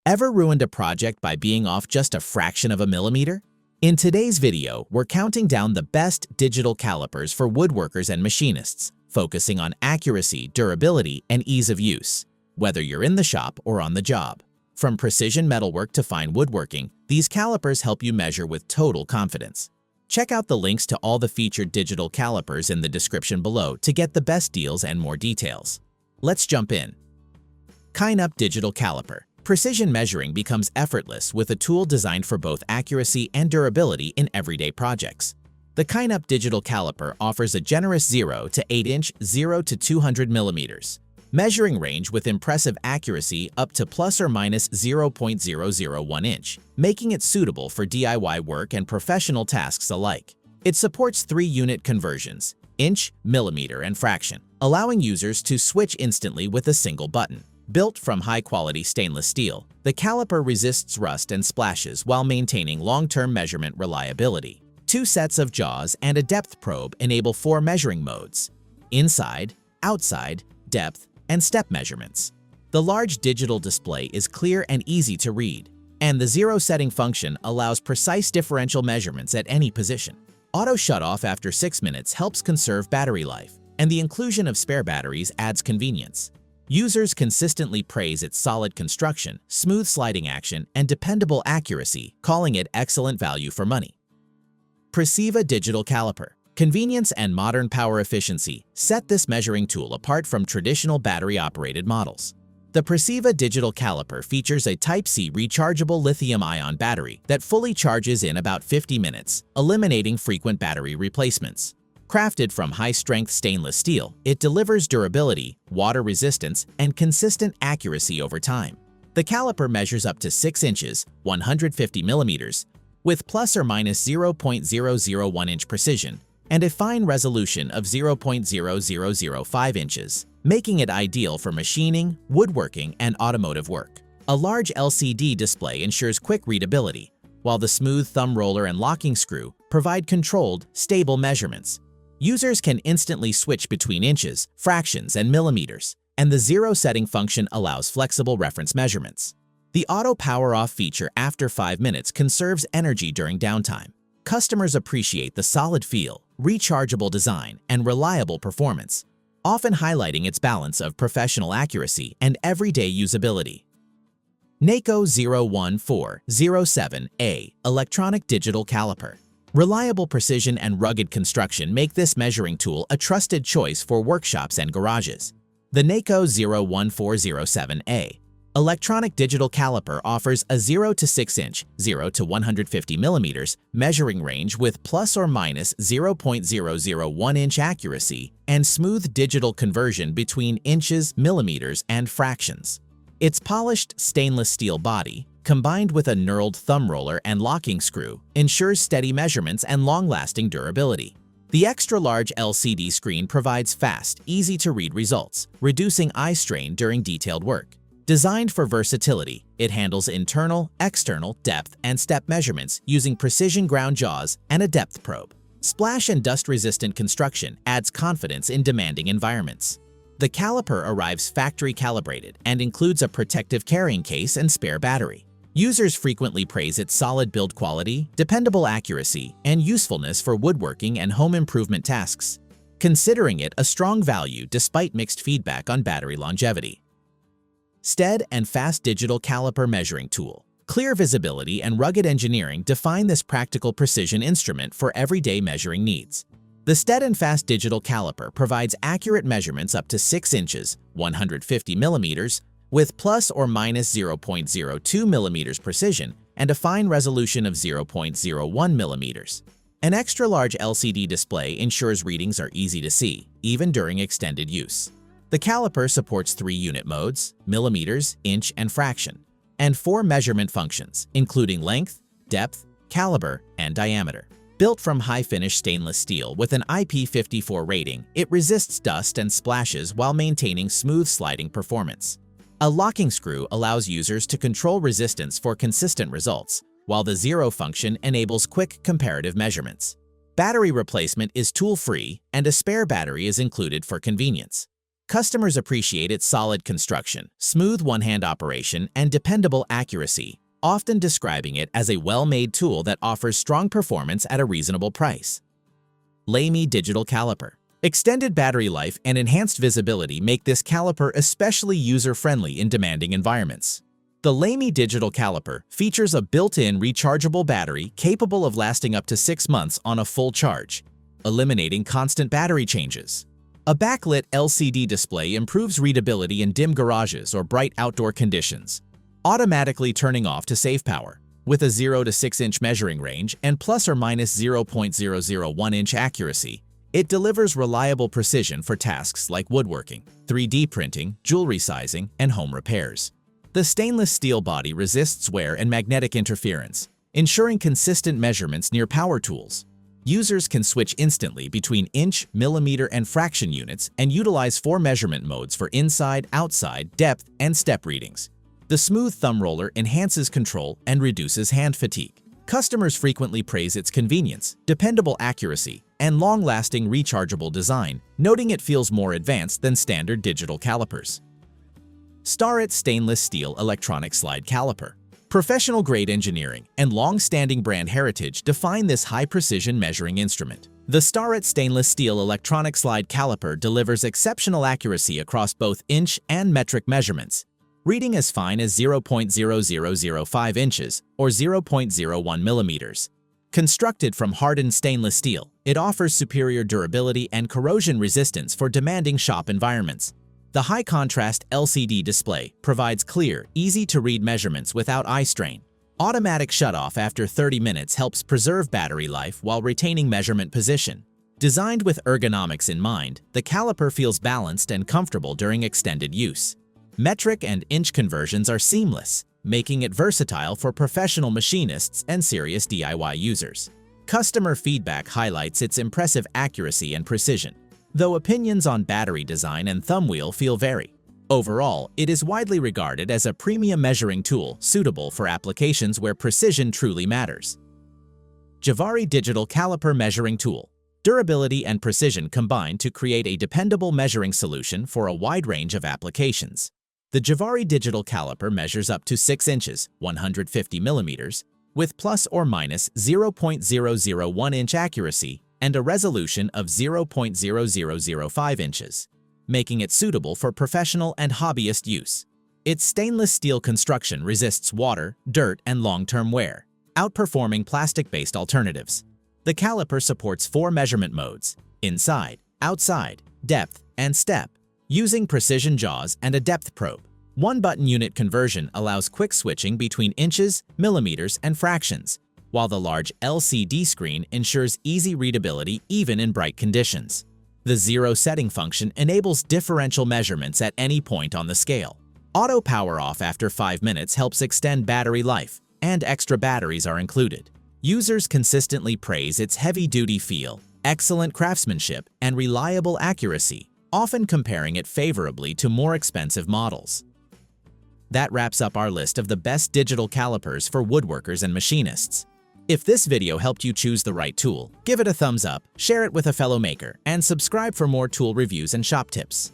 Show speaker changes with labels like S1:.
S1: Ever ruined a project by being off just a fraction of a millimeter? In today's video, we're counting down the best digital calipers for woodworkers and machinists, focusing on accuracy, durability, and ease of use, whether you're in the shop or on the job. From precision metalwork to fine woodworking, these calipers help you measure with total confidence. Check out the links to all the featured digital calipers in the description below to get the best deals and more details. Let's jump in. Kynup Digital Caliper. Precision measuring becomes effortless with a tool designed for both accuracy and durability in everyday projects. The Kynup Digital Caliper offers a generous 0 to 8-inch 0 to 200 millimeters measuring range with impressive accuracy up to plus or minus 0.001 inch, making it suitable for DIY work and professional tasks alike. It supports 3-unit conversions, inch, millimeter, and fraction, allowing users to switch instantly with a single button. Built from high-quality stainless steel, the caliper resists rust and splashes while maintaining long-term measurement reliability. 2 sets of jaws and a depth probe enable 4 measuring modes: inside, outside, depth, and step measurements. The large digital display is clear and easy to read, and the zero setting function allows precise differential measurements at any position. Auto shut-off after 6 minutes helps conserve battery life, and the inclusion of spare batteries adds convenience. Users consistently praise its solid construction, smooth sliding action, and dependable accuracy, calling it excellent value for money. Preciva Digital Caliper. Convenience and modern power efficiency set this measuring tool apart from traditional battery-operated models. The Preciva Digital Caliper features a Type-C rechargeable lithium-ion battery that fully charges in about 50 minutes, eliminating frequent battery replacements. Crafted from high-strength stainless steel, it delivers durability, water resistance, and consistent accuracy over time. The caliper measures up to 6 inches, 150 millimeters, with plus or minus 0.001 inch precision, and a fine resolution of 0.0005 inches, making it ideal for machining, woodworking, and automotive work. A large LCD display ensures quick readability, while the smooth thumb roller and locking screw provide controlled, stable measurements. Users can instantly switch between inches, fractions, and millimeters, and the zero setting function allows flexible reference measurements. The auto power-off feature after 5 minutes conserves energy during downtime. Customers appreciate the solid feel, rechargeable design, and reliable performance, often highlighting its balance of professional accuracy and everyday usability. Neiko 01407A Electronic Digital Caliper. Reliable precision and rugged construction make this measuring tool a trusted choice for workshops and garages. The Neiko 01407A Electronic Digital Caliper offers a 0 to 6-inch, 0 to 150 millimeters measuring range with plus or minus 0.001 inch accuracy and smooth digital conversion between inches, millimeters, and fractions. Its polished stainless steel body, combined with a knurled thumb roller and locking screw, ensures steady measurements and long-lasting durability. The extra-large LCD screen provides fast, easy-to-read results, reducing eye strain during detailed work. Designed for versatility, it handles internal, external, depth, and step measurements using precision ground jaws and a depth probe. Splash and dust-resistant construction adds confidence in demanding environments. The caliper arrives factory calibrated and includes a protective carrying case and spare battery. Users frequently praise its solid build quality, dependable accuracy, and usefulness for woodworking and home improvement tasks, considering it a strong value despite mixed feedback on battery longevity. Stead and Fast Digital Caliper Measuring Tool. Clear visibility and rugged engineering define this practical precision instrument for everyday measuring needs. The Stead and Fast Digital Caliper provides accurate measurements up to 6 inches, 150 millimeters, with plus or minus 0.02 millimeters precision and a fine resolution of 0.01 millimeters. An extra-large LCD display ensures readings are easy to see, even during extended use. The caliper supports 3 unit modes, millimeters, inch, and fraction, and 4 measurement functions, including length, depth, caliber, and diameter. Built from high-finish stainless steel with an IP54 rating, it resists dust and splashes while maintaining smooth sliding performance. A locking screw allows users to control resistance for consistent results, while the zero function enables quick comparative measurements. Battery replacement is tool-free, and a spare battery is included for convenience. Customers appreciate its solid construction, smooth one-hand operation, and dependable accuracy, often describing it as a well-made tool that offers strong performance at a reasonable price. Layme Digital Caliper. Extended battery life and enhanced visibility make this caliper especially user-friendly in demanding environments. The Layme Digital Caliper features a built-in rechargeable battery capable of lasting up to 6 months on a full charge, eliminating constant battery changes. A backlit LCD display improves readability in dim garages or bright outdoor conditions, automatically turning off to save power. With a 0 to 6-inch measuring range and plus or minus 0.001-inch accuracy, it delivers reliable precision for tasks like woodworking, 3D printing, jewelry sizing, and home repairs. The stainless steel body resists wear and magnetic interference, ensuring consistent measurements near power tools. Users can switch instantly between inch, millimeter, and fraction units and utilize 4 measurement modes for inside, outside, depth, and step readings. The smooth thumb roller enhances control and reduces hand fatigue. Customers frequently praise its convenience, dependable accuracy, and long-lasting rechargeable design, noting it feels more advanced than standard digital calipers. Starrett Stainless Steel Electronic Slide Caliper. Professional-grade engineering and long-standing brand heritage define this high-precision measuring instrument. The Starrett Stainless Steel Electronic Slide Caliper delivers exceptional accuracy across both inch and metric measurements, reading as fine as 0.0005 inches or 0.01 millimeters. Constructed from hardened stainless steel, it offers superior durability and corrosion resistance for demanding shop environments. The high-contrast LCD display provides clear, easy-to-read measurements without eye strain. Automatic shutoff after 30 minutes helps preserve battery life while retaining measurement position. Designed with ergonomics in mind, the caliper feels balanced and comfortable during extended use. Metric and inch conversions are seamless, making it versatile for professional machinists and serious DIY users. Customer feedback highlights its impressive accuracy and precision, though opinions on battery design and thumb wheel feel vary. Overall, it is widely regarded as a premium measuring tool suitable for applications where precision truly matters. Jiavarry Digital Caliper Measuring Tool. Durability and precision combine to create a dependable measuring solution for a wide range of applications. The Jiavarry Digital Caliper measures up to 6 inches, 150 millimeters, with plus or minus 0.001-inch accuracy and a resolution of 0.0005 inches, making it suitable for professional and hobbyist use. Its stainless steel construction resists water, dirt, and long-term wear, outperforming plastic-based alternatives. The caliper supports 4 measurement modes: inside, outside, depth, and step, using precision jaws and a depth probe. One-button unit conversion allows quick switching between inches, millimeters, and fractions, while the large LCD screen ensures easy readability even in bright conditions. The zero setting function enables differential measurements at any point on the scale. Auto power off after 5 minutes helps extend battery life, and extra batteries are included. Users consistently praise its heavy-duty feel, excellent craftsmanship, and reliable accuracy, often comparing it favorably to more expensive models. That wraps up our list of the best digital calipers for woodworkers and machinists. If this video helped you choose the right tool, give it a thumbs up, share it with a fellow maker, and subscribe for more tool reviews and shop tips.